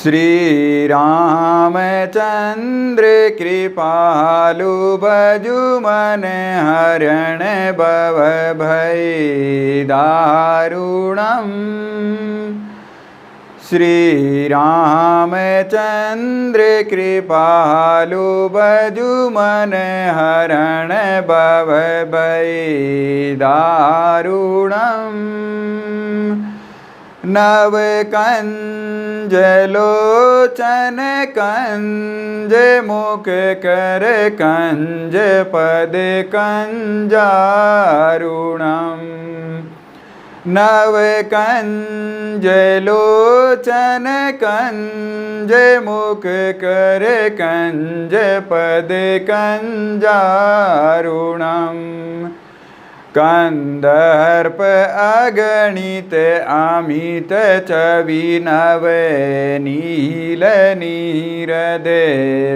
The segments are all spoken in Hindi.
श्री रामचंद्र कृपालु भजु मन हरण भव भय दारुणम्। श्री रामचंद्र कृपालु भजु मन हरण भव भय दारुणम्। नव कंज लोचन कंज मुख कर कंज पद कंजारुणम्। नव कंज लोचन कंज मुख कर कंज पद कंजारुणम्। कंदर्प अगणित अमित छवि नव नील नीरद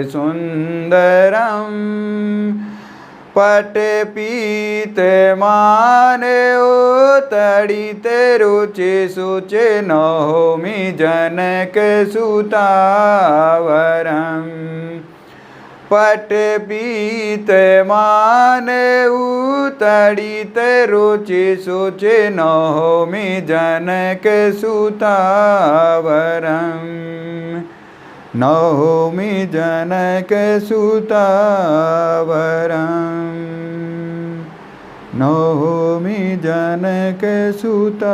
सुंदरम्। पट पीत मान तड़ित रुचि सुचि नौमि जनक सुतावरम्। पट पीत मान तड़ित रुचि सुचि नौमि जनक सुतावरम्। नौमि जनक सुतावरम्। नौमि जनक सुतावरम्।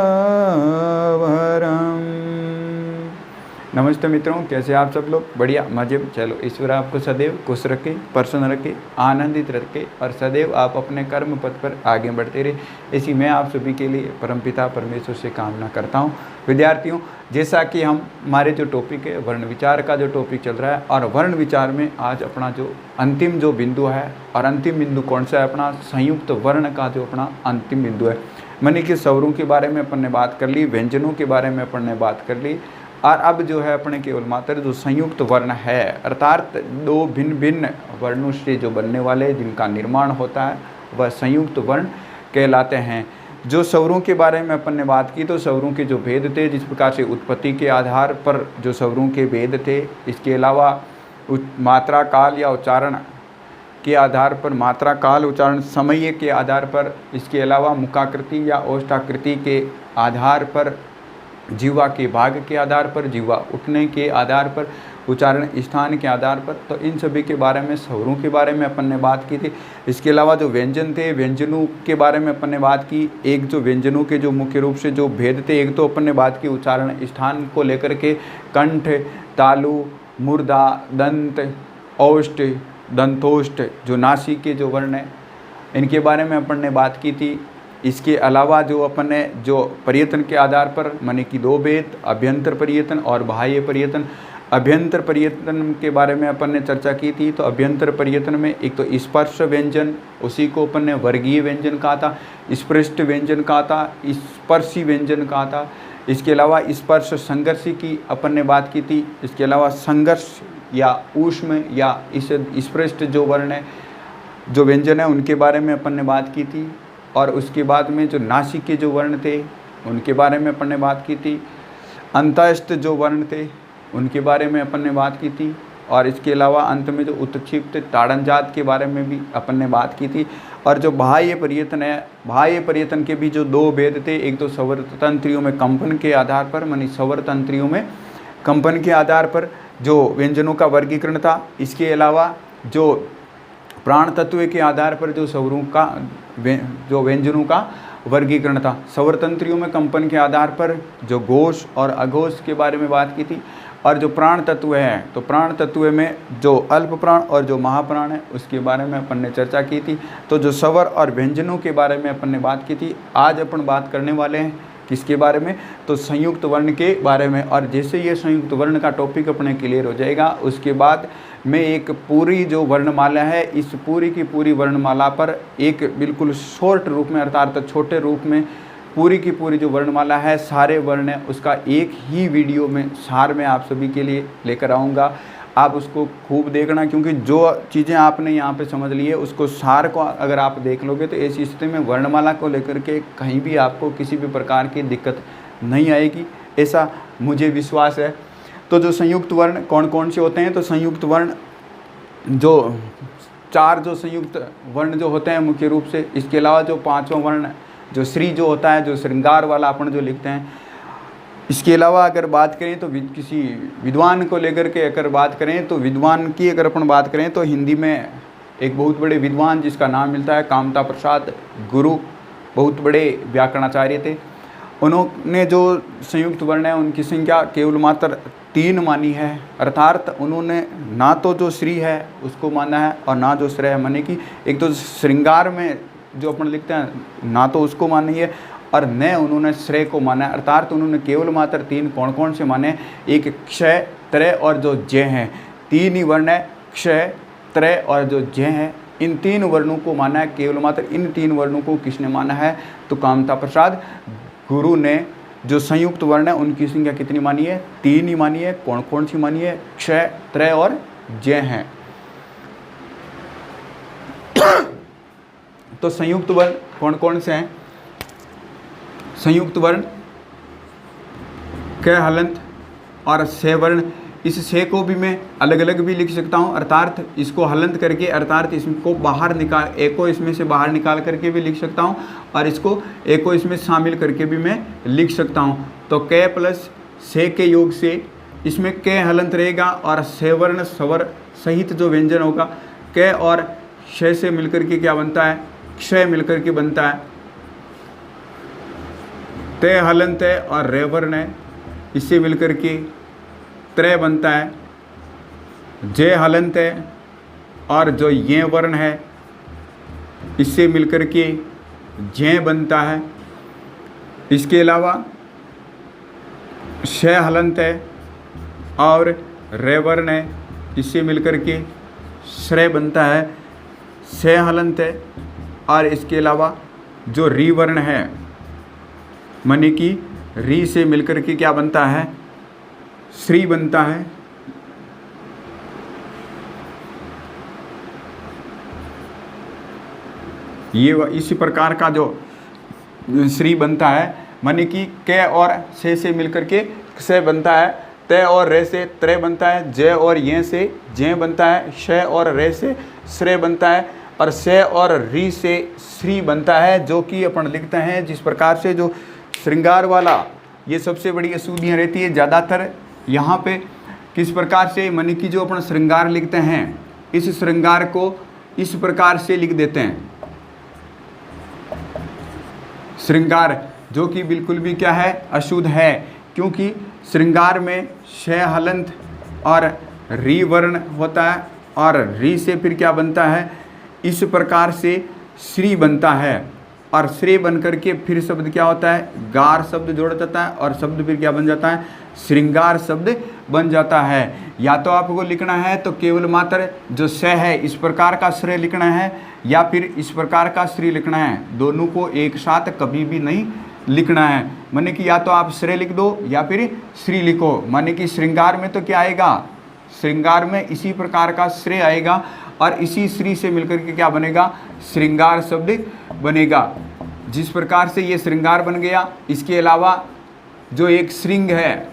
नमस्ते मित्रों, कैसे आप सब लोग? बढ़िया, मजे में। चलो, ईश्वर आपको सदैव खुश रखे, प्रसन्न रखे, आनंदित रखे और सदैव आप अपने कर्म पथ पर आगे बढ़ते रहे, इसी मैं आप सभी के लिए परमपिता परमेश्वर से कामना करता हूँ। विद्यार्थियों, जैसा कि हमारे जो टॉपिक है वर्ण विचार का जो टॉपिक चल रहा है, और वर्ण विचार में आज अपना जो अंतिम जो बिंदु है, और अंतिम बिंदु कौन सा है? अपना संयुक्त वर्ण का जो अपना अंतिम बिंदु है। मैंने कि स्वरों के बारे में अपन ने बात कर ली, व्यंजनों के बारे में अपन ने बात कर ली, और अब जो है अपने केवल मात्र जो संयुक्त वर्ण है, अर्थात दो भिन्न भिन्न वर्णों से जो बनने वाले जिनका निर्माण होता है वह संयुक्त वर्ण कहलाते हैं। जो स्वरों के बारे में अपन ने बात की, तो स्वरों के जो भेद थे, जिस प्रकार से उत्पत्ति के आधार पर जो स्वरों के भेद थे, इसके अलावा मात्रा काल या उच्चारण के आधार पर, मात्रा काल उच्चारण समय के आधार पर, इसके अलावा मुखाकृति या ओष्ठाकृति के आधार पर, जीवा के भाग के आधार पर, जीवा उठने के आधार पर, उच्चारण स्थान के आधार पर, तो इन सभी के बारे में, स्वरों के बारे में अपन ने बात की थी। इसके अलावा जो व्यंजन थे, व्यंजनों के बारे में अपन ने बात की। एक जो व्यंजनों के जो मुख्य रूप से जो भेद थे, एक तो अपन ने बात की उच्चारण स्थान को लेकर के, कंठ, तालु, मूर्धा, दंत, औष्ठ, दंतोष्ठ, जो नासिक के जो वर्ण है, इनके बारे में अपन ने बात की थी। इसके अलावा जो अपन ने जो पर्यतन के आधार पर, माने कि दो भेद, अभ्यंतर पर्यतन और बाह्य पर्यतन। अभ्यंतर पर्यतन के बारे में अपन ने चर्चा की थी। तो अभ्यंतर पर्यतन में एक तो स्पर्श व्यंजन, उसी को अपन ने वर्गीय व्यंजन कहा था, स्पृष्ट व्यंजन कहा था, स्पर्शी व्यंजन कहा था। इसके अलावा स्पर्श संघर्ष की अपन ने बात की थी। इसके अलावा संघर्ष या ऊष्म या इस स्पृष्ट जो वर्ण है, जो व्यंजन है, उनके बारे में अपन ने बात की थी। और उसके बाद में जो नासिक के जो वर्ण थे, उनके बारे में अपन ने बात की थी। अंतस्थ जो वर्ण थे, उनके बारे में अपन ने बात की थी। और इसके अलावा अंत में जो उत्क्षिप्त ताड़न जात के बारे में भी अपन ने बात की थी। और जो बाह्य पर्यतन है, बाह्य पर्यतन के भी जो दो भेद थे, एक तो स्वर तंत्रियों में कंपन के आधार पर, मानी स्वर तंत्रियों में कंपन के आधार पर जो व्यंजनों का वर्गीकरण था। इसके अलावा जो प्राण तत्व के आधार पर जो स्वरों का जो व्यंजनों का वर्गीकरण था। स्वर तंत्रियों में कंपन के आधार पर जो घोष और अघोष के बारे में बात की थी। और जो प्राण तत्व है, तो प्राण तत्व में जो अल्प प्राण और जो महाप्राण है, उसके बारे में अपन ने चर्चा की थी। तो जो स्वर और व्यंजनों के बारे में अपन ने बात की थी। आज अपन बात करने वाले हैं किसके बारे में? तो संयुक्त वर्ण के बारे में। और जैसे ये संयुक्त वर्ण का टॉपिक अपने क्लियर हो जाएगा, उसके बाद मैं एक पूरी जो वर्णमाला है, इस पूरी की पूरी वर्णमाला पर एक बिल्कुल शॉर्ट रूप में, अर्थात छोटे रूप में पूरी की पूरी जो वर्णमाला है, सारे वर्ण है, उसका एक ही वीडियो में सार में आप सभी के लिए लेकर आऊँगा। आप उसको खूब देखना, क्योंकि जो चीज़ें आपने यहाँ पे समझ ली है, उसको सार को अगर आप देख लोगे तो ऐसी स्थिति में वर्णमाला को लेकर के कहीं भी आपको किसी भी प्रकार की दिक्कत नहीं आएगी, ऐसा मुझे विश्वास है। तो जो संयुक्त वर्ण कौन कौन से होते हैं, तो संयुक्त वर्ण जो 4 जो संयुक्त वर्ण जो होते हैं मुख्य रूप से, इसके अलावा जो 5वां वर्ण जो श्री जो होता है, जो श्रृंगार वाला अपन जो लिखते हैं। इसके अलावा अगर बात करें तो किसी विद्वान को लेकर के अगर बात करें तो विद्वान की अगर अपन बात करें तो हिंदी में एक बहुत बड़े विद्वान जिसका नाम मिलता है कामता प्रसाद गुरु, बहुत बड़े व्याकरणाचार्य थे। उन्होंने जो संयुक्त वर्ण है उनकी संख्या केवल मात्र 3 मानी है, अर्थात उन्होंने ना तो जो श्री है उसको माना है और ना जो श्रेय है, माने कि एक तो श्रृंगार में जो अपन लिखते हैं ना तो उसको मानी है और न उन्होंने श्रेय को माना है, अर्थात उन्होंने केवल मात्र 3 कौन कौन से माने, एक क्षय, त्रय और जो जय हैं। 3 ही वर्ण है, क्षय, त्रय और जो जय है, इन 3 वर्णों को माना है। केवल मात्र इन 3 वर्णों को किसने माना है, तो कामता प्रसाद गुरु ने जो संयुक्त वर्ण है उनकी संख्या कितनी मानी है, 3 ही मानी है। कौन कौन सी मानी है, क्षय, त्रय और जय हैं। तो संयुक्त वर्ण कौन कौन से हैं, संयुक्त वर्ण क हलंत और से वर्ण। इस से को भी मैं अलग अलग भी लिख सकता हूँ, अर्थात इसको हलंत करके, अर्थात इसको बाहर निकाल, एक को इसमें से बाहर निकाल करके भी लिख सकता हूँ और इसको एक को इसमें शामिल करके भी मैं लिख सकता हूँ। तो क प्लस से के योग से इसमें क हलंत रहेगा और से वर्ण स्वर सहित जो व्यंजन होगा, क और श से मिलकर के क्या बनता है, क्षय मिलकर के बनता है। ते हलंत है और रे वर्ण है, इससे मिलकर के त्रय बनता है। जय हलंत है और जो ये वर्ण है इससे मिलकर के जय बनता है। इसके अलावा श हलंत है और रे वर्ण है, इससे मिलकर के श्रेय बनता है। से हलंत है और इसके अलावा जो री वर्ण है, माने कि री से मिलकर के क्या बनता है, श्री बनता है। ये इसी प्रकार का जो श्री बनता है, माने कि क और से मिलकर के से बनता है। तय और रे से त्रय बनता है। जय और ये से जय बनता है। श और रे से श्रेय बनता है और से और री से श्री बनता है, जो कि अपन लिखते हैं जिस प्रकार से जो श्रृंगार वाला, ये सबसे बड़ी अशुद्धियाँ रहती है ज़्यादातर यहाँ पे किस प्रकार से, माने कि जो अपन श्रृंगार लिखते हैं, इस श्रृंगार को इस प्रकार से लिख देते हैं। श्रृंगार जो कि बिल्कुल भी क्या है, अशुद्ध है, क्योंकि श्रृंगार में श हलंत और री वर्ण होता है और री से फिर क्या बनता है, इस प्रकार से श्री बनता है और श्री बन करके फिर शब्द क्या होता है, गार शब्द जोड़ जाता है और शब्द फिर क्या बन जाता है, श्रृंगार शब्द बन जाता है। या तो आपको लिखना है तो केवल मात्र जो स है इस प्रकार का श्रेय लिखना है या फिर इस प्रकार का श्री लिखना है, दोनों को एक साथ कभी भी नहीं लिखना है। माने कि या तो आप श्रेय लिख दो या फिर श्री लिखो। माने कि श्रृंगार में तो क्या आएगा, श्रृंगार में इसी प्रकार का श्रेय आएगा और इसी श्री से मिलकर के क्या बनेगा, श्रृंगार शब्द बनेगा। जिस प्रकार से ये श्रृंगार बन गया, इसके अलावा जो एक श्रृंग है,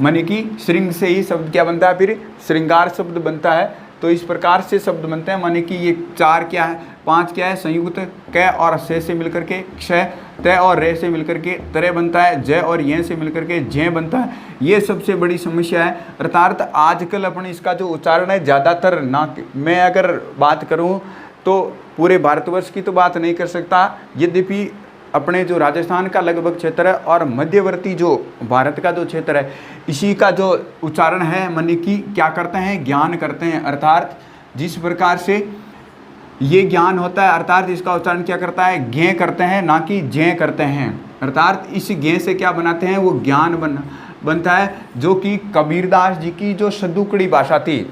माने कि श्रृंग से ही शब्द क्या बनता है, फिर श्रृंगार शब्द बनता है। तो इस प्रकार से शब्द बनते हैं। माने कि ये 4 क्या है, 5 क्या है, संयुक्त क और से मिलकर के क्षय, तय और रे से मिलकर के त्रय बनता है, जय और ये से मिलकर के जय बनता है। ये सबसे बड़ी समस्या है। अर्थात आजकल अपन इसका जो उच्चारण है ज़्यादातर ना, मैं अगर बात करूं तो पूरे भारतवर्ष की तो बात नहीं कर सकता, यद्यपि अपने जो राजस्थान का लगभग क्षेत्र है और मध्यवर्ती जो भारत का जो क्षेत्र है, इसी का जो उच्चारण है, माने कि क्या करते हैं, ज्ञान करते हैं। अर्थात जिस प्रकार से ये ज्ञान होता है, अर्थात इसका उच्चारण क्या करता है, ज्ञ करते हैं, ना कि जय करते हैं। अर्थात इस ज्ञ से क्या बनाते हैं, वो ज्ञान बनता है, जो कि कबीरदास जी की जो सदुकड़ी भाषा थी,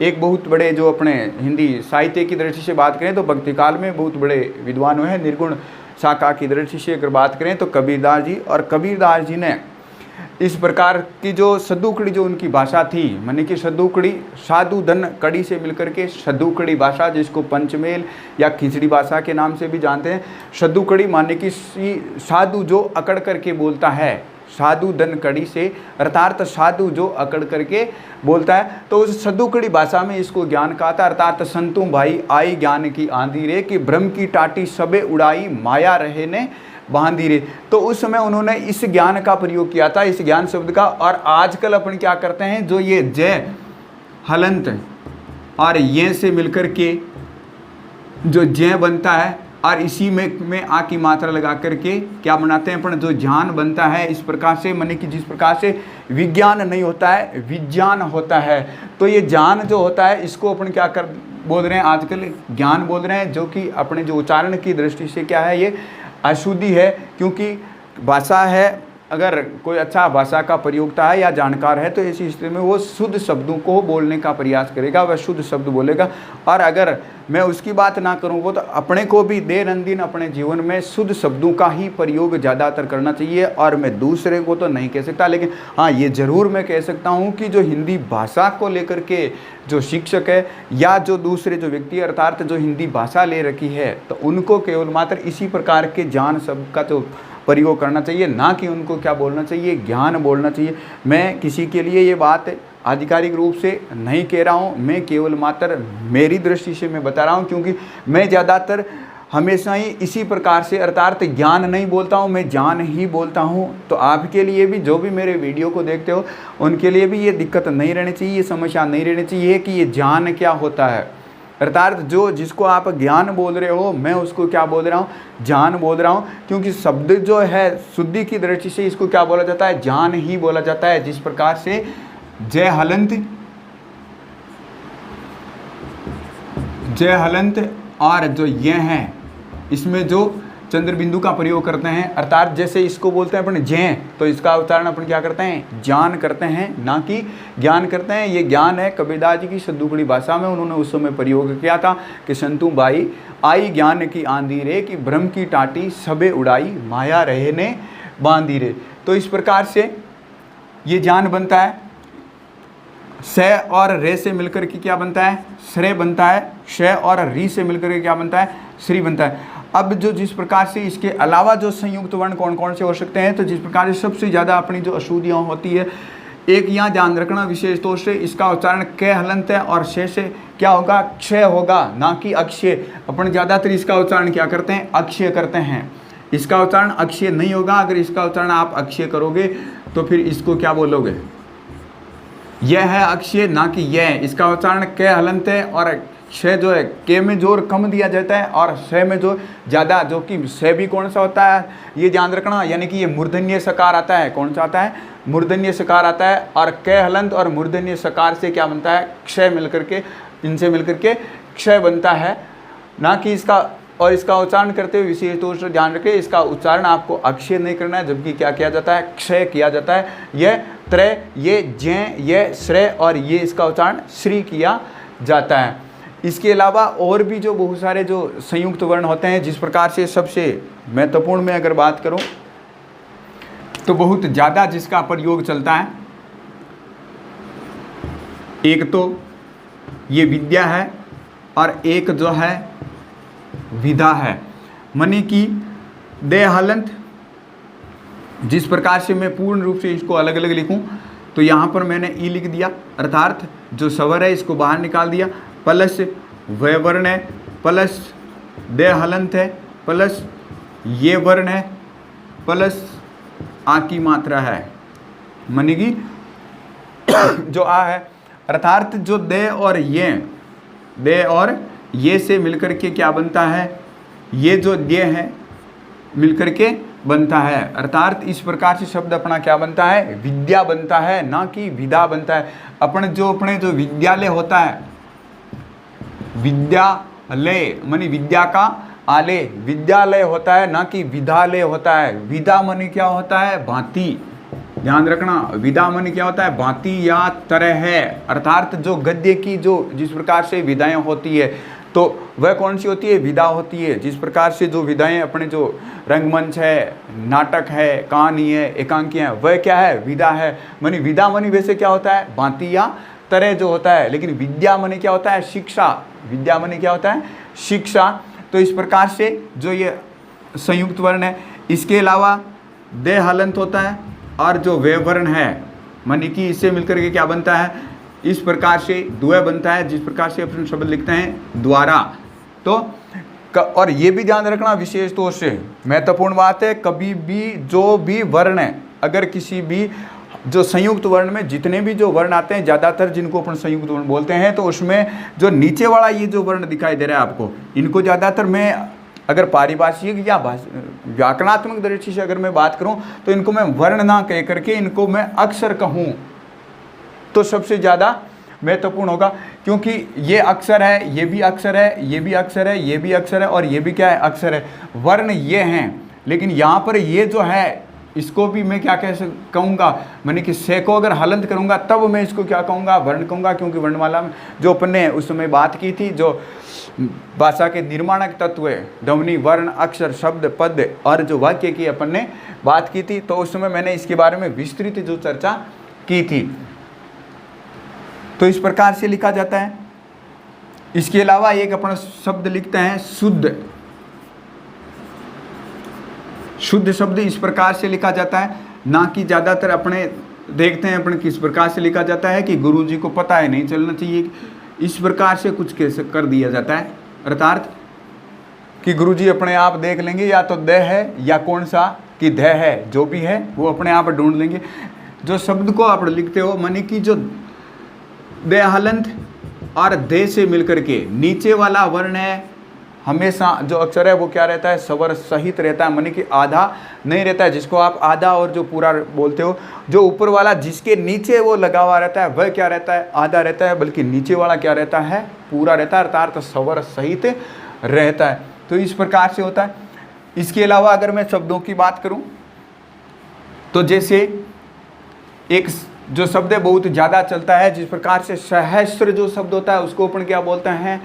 एक बहुत बड़े जो अपने हिंदी साहित्य की दृष्टि से बात करें तो भक्ति काल में बहुत बड़े विद्वान हुए हैं। निर्गुण शाखा की दृष्टि से अगर बात करें तो कबीरदास जी, और कबीरदास जी ने इस प्रकार की जो सदुकड़ी जो उनकी भाषा थी, माने कि सदुकड़ी साधु धन कड़ी से मिलकर के सदुकड़ी भाषा, जिसको पंचमेल या खिचड़ी भाषा के नाम से भी जानते हैं। सदुकड़ी माने कि साधु जो अकड़ करके बोलता है, साधु धन कड़ी से, अर्थात साधु जो अकड़ करके बोलता है, तो उस सदुकड़ी भाषा में इसको ज्ञान कहा था। अर्थात संतों भाई आई ज्ञान की आंधी रे, कि भ्रम की टाटी सबे उड़ाई माया रहे ने बांधी रे। तो उस समय उन्होंने इस ज्ञान का प्रयोग किया था, इस ज्ञान शब्द का। और आजकल अपन क्या करते हैं, जो ये जय हलंत और ये से मिलकर के जो जय बनता है और इसी में आ की मात्रा लगा करके क्या बनाते हैं अपन, जो ज्ञान बनता है। इस प्रकार से माने कि जिस प्रकार से विज्ञान नहीं होता है, विज्ञान होता है। तो ये ज्ञान जो होता है इसको अपन क्या कर बोल रहे हैं, आजकल ज्ञान बोल रहे हैं, जो कि अपने जो उच्चारण की दृष्टि से क्या है, ये अशुद्धि है। क्योंकि भाषा है, अगर कोई अच्छा भाषा का प्रयोगता है या जानकार है तो ऐसी स्थिति में वो शुद्ध शब्दों को बोलने का प्रयास करेगा, वह शुद्ध शब्द बोलेगा। और अगर मैं उसकी बात ना करूँ तो अपने को भी दैनंदिन अपने जीवन में शुद्ध शब्दों का ही प्रयोग ज़्यादातर करना चाहिए। और मैं दूसरे को तो नहीं कह सकता, लेकिन हाँ ये ज़रूर मैं कह सकता हूँ कि जो हिंदी भाषा को लेकर के जो शिक्षक है या जो दूसरे जो व्यक्ति अर्थात जो हिंदी भाषा ले रखी है, तो उनको केवल मात्र इसी प्रकार के ज्ञान शब्द का जो प्रयोग करना चाहिए, ना कि उनको क्या बोलना चाहिए, ज्ञान बोलना चाहिए। मैं किसी के लिए ये बात आधिकारिक रूप से नहीं कह रहा हूँ, मैं केवल मात्र मेरी दृष्टि से मैं बता रहा हूँ। क्योंकि मैं ज़्यादातर हमेशा ही इसी प्रकार से अर्थात ज्ञान नहीं बोलता हूँ, मैं ज्ञान ही बोलता हूँ। तो आपके लिए भी, जो भी मेरे वीडियो को देखते हो, उनके लिए भी ये दिक्कत नहीं रहनी चाहिए, ये समस्या नहीं रहनी चाहिए कि ये ज्ञान क्या होता है। अर्थात जो जिसको आप ज्ञान बोल रहे हो, मैं उसको क्या बोल रहा हूँ, ज्ञान बोल रहा हूँ। क्योंकि शब्द जो है शुद्धि की दृष्टि से इसको क्या बोला जाता है, ज्ञान ही बोला जाता है। जिस प्रकार से जय हलंत और जो ये हैं, इसमें जो चंद्र बिंदु का प्रयोग करते हैं, अर्थात जैसे इसको बोलते हैं अपन जय, तो इसका उच्चारण अपन क्या करते हैं, ज्ञान करते हैं, ना कि ज्ञान करते हैं। ये ज्ञान है कबीरदास जी की सद्दुकड़ी भाषा में उन्होंने उस समय प्रयोग किया था कि संतु बाई आई ज्ञान की आंधी रे, कि भ्रम की टाटी सबे उड़ाई माया रहे ने बांधी रे। तो इस प्रकार से ये ज्ञान बनता है। स और रे से मिलकर के क्या बनता है, श्रेय बनता है। श और री से मिलकर के क्या बनता है, श्री बनता है। अब जो जिस प्रकार से इसके अलावा जो संयुक्त वर्ण कौन कौन से हो सकते हैं, तो जिस प्रकार से सबसे ज़्यादा अपनी जो अशुद्धियाँ होती है, एक यहाँ ध्यान रखना विशेष तौर से, इसका उच्चारण क हलंत है और से क्या होगा, क्षय होगा, ना कि अक्षय। अपन ज़्यादातर इसका उच्चारण क्या करते हैं, अक्षय करते हैं। इसका उच्चारण अक्षय नहीं होगा। अगर इसका उच्चारण आप अक्षय करोगे तो फिर इसको क्या बोलोगे, यह है अक्षय, ना कि यह। इसका उच्चारण क हलंत है और क्षय जो है के में जोर कम दिया जाता है और श में जो ज़्यादा, जो कि श भी कौन सा होता है ये ध्यान रखना, यानी कि ये मूर्धन्य सकार आता है। कौन सा आता है, मूर्धन्य सकार आता है। और क हलंत और मूर्धन्य सकार से क्या बनता है, क्षय मिलकर के, इनसे मिलकर के क्षय बनता है, ना कि इसका। और इसका उच्चारण करते हुए विशेष तौर से ध्यान रखें, इसका उच्चारण आपको अक्षय नहीं करना है, जबकि क्या किया जाता है, क्षय किया जाता है। यह त्रय, ये जय, ये श्रेय और ये इसका उच्चारण श्री किया जाता है। इसके अलावा और भी जो बहुत सारे जो संयुक्त वर्ण होते हैं, जिस प्रकार से सबसे महत्वपूर्ण में अगर बात करूं तो बहुत ज़्यादा जिसका प्रयोग चलता है, एक तो ये विद्या है और एक जो है विधा है। मने कि दे हलंत, जिस प्रकार से मैं पूर्ण रूप से इसको अलग अलग लिखूं तो यहाँ पर मैंने ई लिख दिया, अर्थात जो स्वर है इसको बाहर निकाल दिया, प्लस वह वर्ण है, प्लस दे हलंत है, प्लस ये वर्ण है, प्लस आ की मात्रा है, मानी कि जो आ है। अर्थात जो दे और ये से मिलकर के क्या बनता है, ये जो दे है मिलकर के बनता है। अर्थात इस प्रकार से शब्द अपना क्या बनता है, विद्या बनता है, ना कि विधा बनता है। अपने जो विद्यालय होता है, विद्यालय मानी विद्या का आलय, विद्यालय होता है, ना कि विधालय होता है। विधा मानी क्या होता है, भांति, ध्यान रखना। विधा मानी क्या होता है, भांति या तरह है। अर्थात जो गद्य की जो जिस प्रकार से विधाएं होती है तो वह कौन सी होती है, विधा होती है। जिस प्रकार से जो विधाएं अपने जो रंगमंच है, नाटक है, कहानी है, एकांकियाँ है, वह क्या है, विधा है। मानी विधा मानी वैसे क्या होता है, भांति या तरह जो होता है। लेकिन विद्या मानी क्या होता है, शिक्षा। विद्या मानी क्या होता है, शिक्षा। तो इस प्रकार से जो ये संयुक्त वर्ण है, इसके अलावा दे हलंत होता है, और जो वे वर्ण है माने कि इससे मिलकर के क्या बनता है, इस प्रकार से द्वय बनता है, जिस प्रकार से अपन शब्द लिखते हैं द्वारा। तो और ये भी ध्यान रखना विशेष तौर से महत्वपूर्ण बात है, कभी भी जो भी वर्ण है, अगर किसी भी जो संयुक्त वर्ण में जितने भी जो वर्ण आते हैं, ज़्यादातर जिनको अपन संयुक्त वर्ण बोलते हैं, तो उसमें जो नीचे वाला ये जो वर्ण दिखाई दे रहा है आपको, इनको ज़्यादातर मैं अगर पारिभाषिक या व्याकरणात्मक दृष्टि से अगर मैं बात करूं तो इनको मैं वर्ण ना कह करके इनको मैं अक्षर कहूं तो सबसे ज़्यादा महत्वपूर्ण होगा, क्योंकि ये अक्षर है, ये भी अक्षर है, ये भी अक्षर है, ये भी अक्षर है और ये भी क्या है, अक्षर है। वर्ण ये हैं, लेकिन यहाँ पर ये जो है इसको भी मैं क्या कहूँगा, मैंने कि से को अगर हलंत करूँगा तब मैं इसको क्या कहूँगा, वर्ण कहूँगा, क्योंकि वर्णमाला में जो अपन ने उस समय बात की थी, जो भाषा के निर्माणक तत्व है, ध्वनि, वर्ण, अक्षर, शब्द, पद और जो वाक्य की अपन ने बात की थी, तो उस समय मैंने इसके बारे में विस्तृत जो चर्चा की थी। तो इस प्रकार से लिखा जाता है। इसके अलावा एक अपना शब्द लिखते हैं शुद्ध। शुद्ध शब्द इस प्रकार से लिखा जाता है, ना कि ज़्यादातर अपने देखते हैं अपन किस प्रकार से लिखा जाता है कि गुरु जी को पता है नहीं चलना चाहिए, इस प्रकार से कुछ कैसे कर दिया जाता है, अर्थात कि गुरु जी अपने आप देख लेंगे या तो द है या कौन सा कि ध है, जो भी है वो अपने आप ढूंढ लेंगे। जो शब्द को आप लिखते हो माने कि जो द हलंत और दे से मिलकर के नीचे वाला वर्ण है, हमेशा जो अक्षर है वो क्या रहता है, स्वर सहित रहता है, माने कि आधा नहीं रहता है, जिसको आप आधा और जो पूरा बोलते हो। जो ऊपर वाला जिसके नीचे वो लगा हुआ रहता है वह क्या रहता है, आधा रहता है, बल्कि नीचे वाला क्या रहता है, पूरा रहता है, अर्थात स्वर सहित रहता है। तो इस प्रकार से होता है। इसके अलावा अगर मैं शब्दों की बात करूं तो जैसे एक जो शब्द है बहुत ज़्यादा चलता है, जिस प्रकार से सहस्त्र जो शब्द होता है उसको अपन क्या बोलते हैं,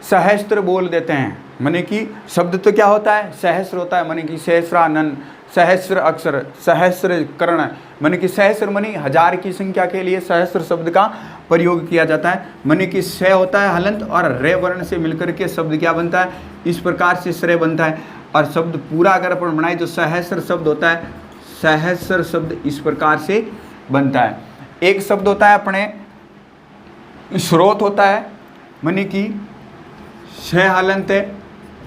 सहस्त्र बोल देते हैं। माने कि शब्द तो क्या होता है, सहस्त्र होता है, माने कि सहस्रानन, सहस्र अक्षर, सहस्र कर्ण, माने कि सहस्र माने हजार की संख्या के लिए सहस्त्र शब्द का प्रयोग किया जाता है। माने कि स होता है हलंत और रे वर्ण से मिलकर के शब्द क्या बनता है, इस प्रकार से श्रेय बनता है। और शब्द पूरा अगर अपन बनाए जो सहस्र शब्द होता है, सहस्र शब्द इस प्रकार से बनता है। एक शब्द होता है अपने स्रोत होता है, माने कि छह हलंत है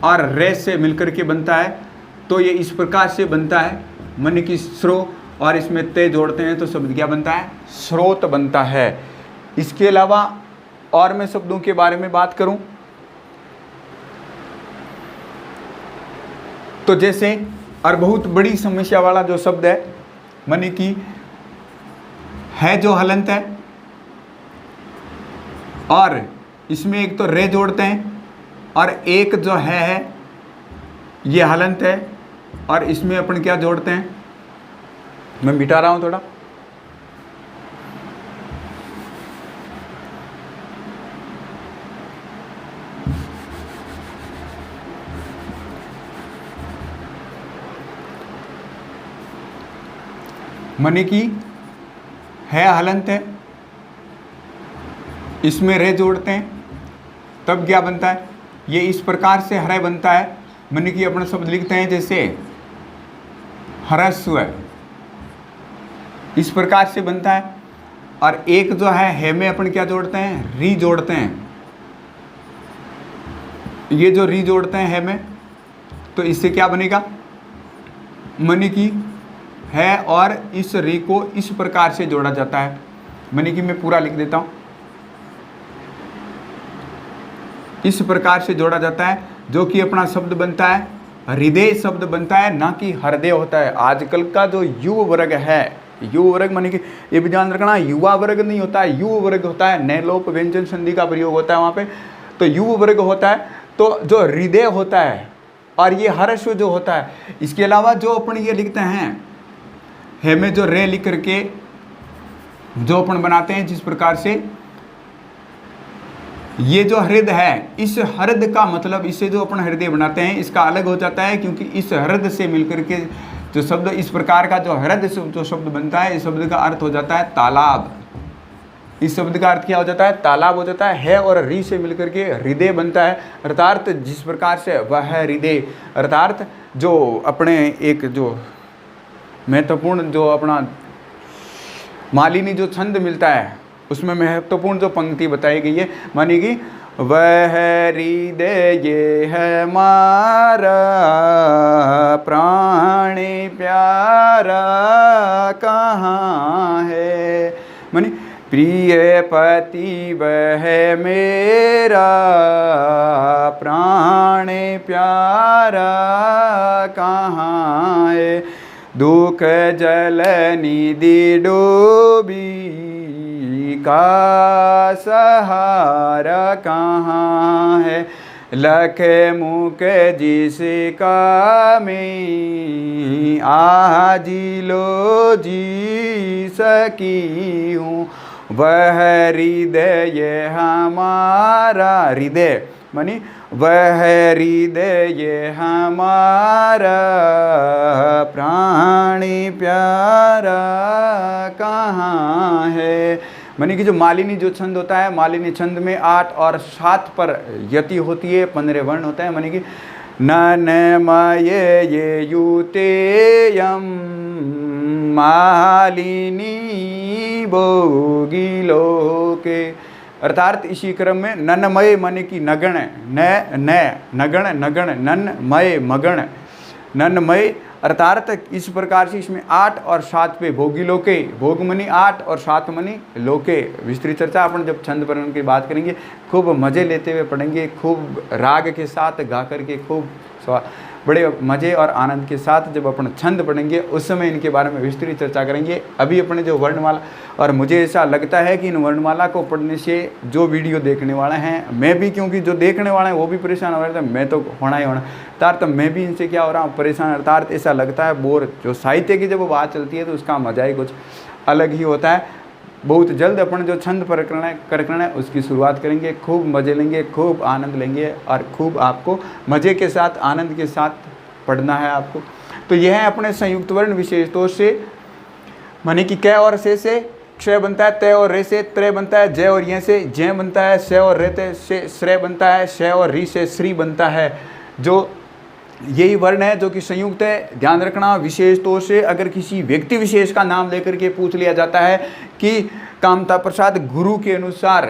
और रे से मिलकर के बनता है, तो ये इस प्रकार से बनता है, माने कि स्रो और इसमें ते जोड़ते हैं तो शब्द क्या बनता है, स्रोत बनता है। इसके अलावा और मैं शब्दों के बारे में बात करूं तो जैसे और बहुत बड़ी समस्या वाला जो शब्द है, माने कि है जो हलंत है और इसमें एक तो रे जोड़ते हैं और एक जो है ये हलंत है और इसमें अपन क्या जोड़ते हैं, मैं मिटा रहा हूं थोड़ा, माने कि है हलंत है, इसमें रे जोड़ते हैं तब क्या बनता है, ये इस प्रकार से हरे बनता है। माने कि अपना शब्द लिखते हैं जैसे हरस्व, इस प्रकार से बनता है। और एक जो है में अपन क्या जोड़ते हैं, री जोड़ते हैं, ये जो री जोड़ते हैं है में, तो इससे क्या बनेगा, माने कि है और इस री को इस प्रकार से जोड़ा जाता है। माने कि मैं पूरा लिख देता हूं, इस प्रकार से जोड़ा जाता है, जो कि अपना शब्द बनता है हृदय शब्द बनता है, ना कि हृदय होता है। आजकल का जो युवा वर्ग है, युवा वर्ग माने कि ये भी ध्यान रखना, युवा वर्ग नहीं होता है, युवा वर्ग होता है, नैलोप व्यंजन संधि का प्रयोग होता है वहाँ पे, तो युवा वर्ग होता है। तो जो हृदय होता है और ये हर्ष जो होता है, इसके अलावा जो अपन ये लिखते हैं है में जो रे लिख करके जो अपन बनाते हैं, जिस प्रकार से ये जो हृदय है, इस हृदय का मतलब इससे जो अपन हृदय बनाते हैं इसका अलग हो जाता है, क्योंकि इस हृदय से मिलकर के जो शब्द इस प्रकार का जो हृदय से जो शब्द बनता है, इस शब्द का अर्थ हो जाता है तालाब। इस शब्द का अर्थ क्या हो जाता है, तालाब हो जाता है और री से मिलकर के हृदय बनता है, अर्थात जिस प्रकार से वह है हृदय, अर्थात जो अपने एक जो महत्वपूर्ण जो अपना मालिनी जो छंद मिलता है उसमें महत्वपूर्ण जो पंक्ति बताई गई है, मानी कि वह हृदय ये हमारा प्राण प्यारा कहाँ है, मानी प्रिय पति वह मेरा प्राण प्यारा कहाँ है, दुख जल निधि डूबी का सहारा कहाँ है, लख मुख जिसका मैं आज लो जी सकी हूँ, वह हृदय हमारा, हृदय मानी वह हृदय हमारा प्राण प्यारा कहाँ है, मानी कि जो मालिनी जो छंद होता है, मालिनी छंद में 8 और 7 पर यति होती है, 15 वर्ण होता है, मानी कि ननमय ये युतेयम मालिनी भोगिलोके, अर्थात इसी क्रम में ननमय माने कि नगण, नगण नगण, ननमय मगण, ननमय अर्थात इस प्रकार से इसमें 8 और 7 पे भोगी लोके, भोग मनी 8 और 7 मनी लोके। विस्तृत चर्चा अपन जब छंद वर्णन की बात करेंगे खूब मज़े लेते हुए पढ़ेंगे, खूब राग के साथ गा करके खूब बड़े मज़े और आनंद के साथ जब अपन छंद पढ़ेंगे उस समय इनके बारे में विस्तृत चर्चा करेंगे। अभी अपने जो वर्णमाला, और मुझे ऐसा लगता है कि इन वर्णमाला को पढ़ने से जो वीडियो देखने वाले हैं, मैं भी, क्योंकि जो देखने वाले हैं वो भी परेशान हो रहे थे, मैं तो होना ही होना, अर्थात मैं भी इनसे क्या हो रहा हूँ परेशान, अर्थात ऐसा लगता है बोर। जो साहित्य की जब बात चलती है तो उसका मजा ही कुछ अलग ही होता है। बहुत जल्द अपन जो छंद प्रकरण है उसकी शुरुआत करेंगे, खूब मज़े लेंगे, खूब आनंद लेंगे और खूब आपको मज़े के साथ आनंद के साथ पढ़ना है आपको। तो यह है अपने संयुक्त वर्ण विशेषतों से, माने कि कै और से क्षय बनता है, तय और रे से त्रय बनता है, जय और ये से जय बनता है, स और रे से श्रेय बनता है, श और री से श्री बनता है। जो यही वर्ण है जो कि संयुक्त है। ध्यान रखना, विशेषतों से अगर किसी व्यक्ति विशेष का नाम लेकर के पूछ लिया जाता है कि कामता प्रसाद गुरु के अनुसार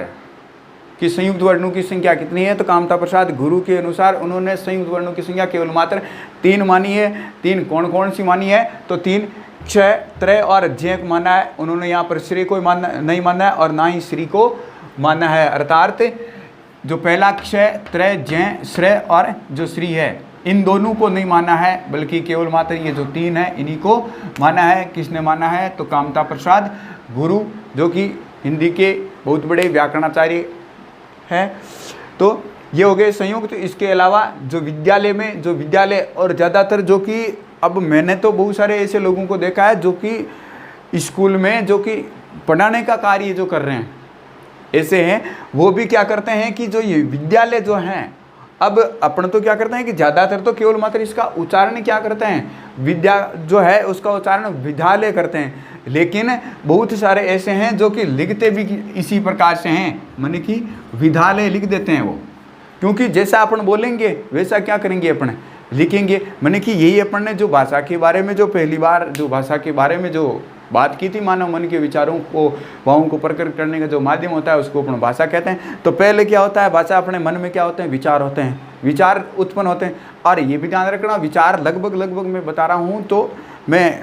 कि संयुक्त वर्णों की संख्या कितनी है, तो कामता प्रसाद गुरु के अनुसार उन्होंने संयुक्त वर्णों की संख्या केवल मात्र 3 मानी है। 3 कौन कौन सी मानी है, तो 3 क्षय, त्रय और जय को माना है। उन्होंने यहाँ पर श्री को नहीं माना है और ना ही श्री को माना है। अर्थात जो पहला क्षय, त्रय, जय, श्रेय और जो श्री है, इन दोनों को नहीं माना है, बल्कि केवल मात्र ये जो 3 है इन्हीं को माना है। किसने माना है, तो कामता प्रसाद गुरु, जो कि हिंदी के बहुत बड़े व्याकरणाचार्य हैं। तो ये हो गए संयुक्त। इसके अलावा जो विद्यालय और ज़्यादातर जो कि अब मैंने तो बहुत सारे ऐसे लोगों को देखा है जो कि स्कूल में जो कि पढ़ाने का कार्य जो कर रहे हैं ऐसे हैं, वो भी क्या करते हैं कि जो ये विद्यालय जो हैं, अब अपन तो क्या करते हैं कि ज़्यादातर तो केवल मात्र इसका उच्चारण क्या करते हैं, विद्या जो है उसका उच्चारण विद्यालय करते हैं। लेकिन बहुत सारे ऐसे हैं जो कि लिखते भी इसी प्रकार से हैं, माने कि विद्यालय लिख देते हैं वो, क्योंकि जैसा अपन बोलेंगे वैसा क्या करेंगे अपन लिखेंगे। माने कि यही अपन ने जो भाषा के बारे में, जो पहली बार जो भाषा के बारे में जो बात की थी, मानव मन के विचारों को, भावों को प्रकट करने का जो माध्यम होता है उसको अपन भाषा कहते हैं। तो पहले क्या होता है, भाषा अपने मन में क्या होते हैं, विचार होते हैं, विचार उत्पन्न होते हैं। और ये भी ध्यान रखना, विचार लगभग मैं बता रहा हूँ तो मैं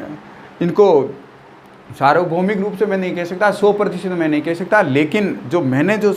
इनको सार्वभौमिक रूप से मैं नहीं कह सकता, 100% मैं नहीं कह सकता, लेकिन जो मैंने जो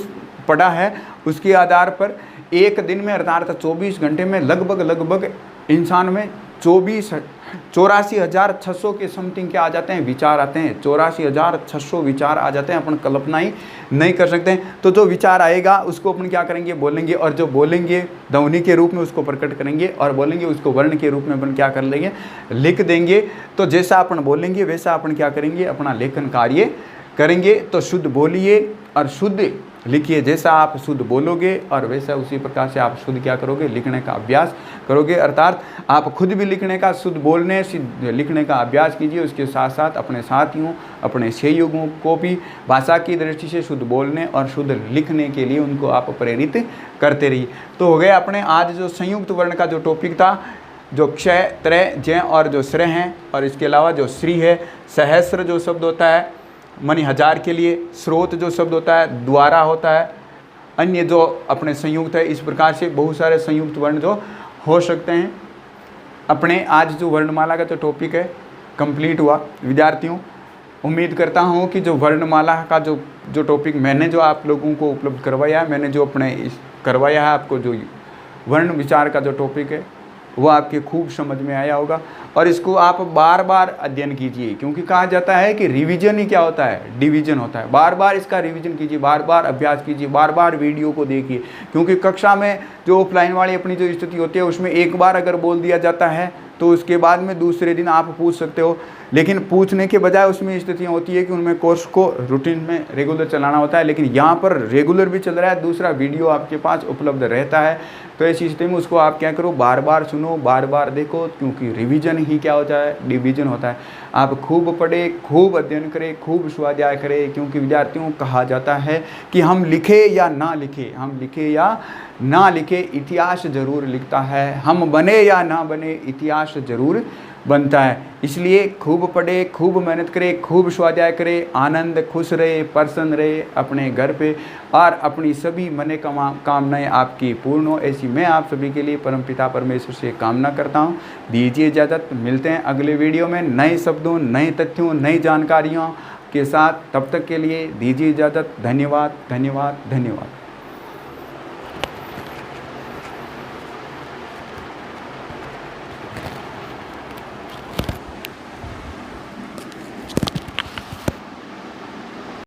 पढ़ा है उसके आधार पर एक दिन में अर्थात 24 घंटे में लगभग इंसान में 84,600 के समथिंग के आ जाते हैं विचार आते हैं। 84,600 विचार आ जाते हैं, अपन कल्पना ही नहीं कर सकते हैं। तो जो विचार आएगा उसको अपन क्या करेंगे, बोलेंगे, और जो बोलेंगे ध्वनि के रूप में उसको प्रकट करेंगे, और बोलेंगे उसको वर्ण के रूप में अपन क्या कर लेंगे, लिख देंगे। तो जैसा अपन बोलेंगे वैसा अपन क्या करेंगे, अपना लेखन कार्य करेंगे। तो शुद्ध बोलिए और शुद्ध लिखिए। जैसा आप शुद्ध बोलोगे और वैसा उसी प्रकार से आप शुद्ध क्या करोगे, लिखने का अभ्यास करोगे। अर्थात आप खुद भी लिखने का, शुद्ध बोलने लिखने का अभ्यास कीजिए। उसके साथ साथ अपने साथियों, अपने सहयोगियों को भी भाषा की दृष्टि से शुद्ध बोलने और शुद्ध लिखने के लिए उनको आप प्रेरित करते रहिए। तो हो गया अपने आज जो संयुक्त वर्ण का जो टॉपिक था, जो क्षय, त्रय, जय और जो श्रय हैं, और इसके अलावा जो श्री है, सहस्र जो शब्द होता है मानी हजार के लिए, स्रोत जो शब्द होता है द्वारा होता है, अन्य जो अपने संयुक्त है, इस प्रकार से बहुत सारे संयुक्त वर्ण जो हो सकते हैं। अपने आज जो वर्णमाला का जो टॉपिक है कंप्लीट हुआ विद्यार्थियों। उम्मीद करता हूँ कि जो वर्णमाला का जो टॉपिक मैंने जो आप लोगों को उपलब्ध करवाया है, मैंने जो अपने करवाया है आपको, जो वर्ण विचार का जो टॉपिक है वो आपके खूब समझ में आया होगा। और इसको आप बार बार अध्ययन कीजिए, क्योंकि कहा जाता है कि रिवीजन ही क्या होता है, डिवीजन होता है। बार बार इसका रिवीजन कीजिए, बार बार अभ्यास कीजिए, बार बार वीडियो को देखिए, क्योंकि कक्षा में जो ऑफलाइन वाली अपनी जो स्थिति होती है उसमें एक बार अगर बोल दिया जाता है तो उसके बाद में दूसरे दिन आप पूछ सकते हो, लेकिन पूछने के बजाय उसमें स्थितियाँ होती है कि उनमें कोर्स को रूटीन में रेगुलर चलाना होता है। लेकिन यहाँ पर रेगुलर भी चल रहा है, दूसरा वीडियो आपके पास उपलब्ध रहता है। तो ऐसी स्थिति में उसको आप क्या करो, बार बार सुनो, बार बार देखो, क्योंकि रिवीजन ही क्या होता है, डिवीजन होता है। आप खूब पढ़े, खूब अध्ययन करें, खूब स्वाध्याय करें, क्योंकि विद्यार्थियों कहा जाता है कि हम लिखे या ना लिखे, हम लिखे या ना लिखे, इतिहास जरूर लिखता है। हम बने या ना बने, इतिहास जरूर बनता है। इसलिए खूब पढ़े, खूब मेहनत करें, खूब स्वाध्याय करें, आनंद खुश रहे, प्रसन्न रहे अपने घर पे, और अपनी सभी मने कामनाएं आपकी पूर्ण हो, ऐसी मैं आप सभी के लिए परमपिता परमेश्वर से कामना करता हूँ। दीजिए इजाज़त, मिलते हैं अगले वीडियो में नए शब्दों, नए तथ्यों, नई जानकारियों के साथ। तब तक के लिए दीजिए इजाज़त। धन्यवाद, धन्यवाद, धन्यवाद।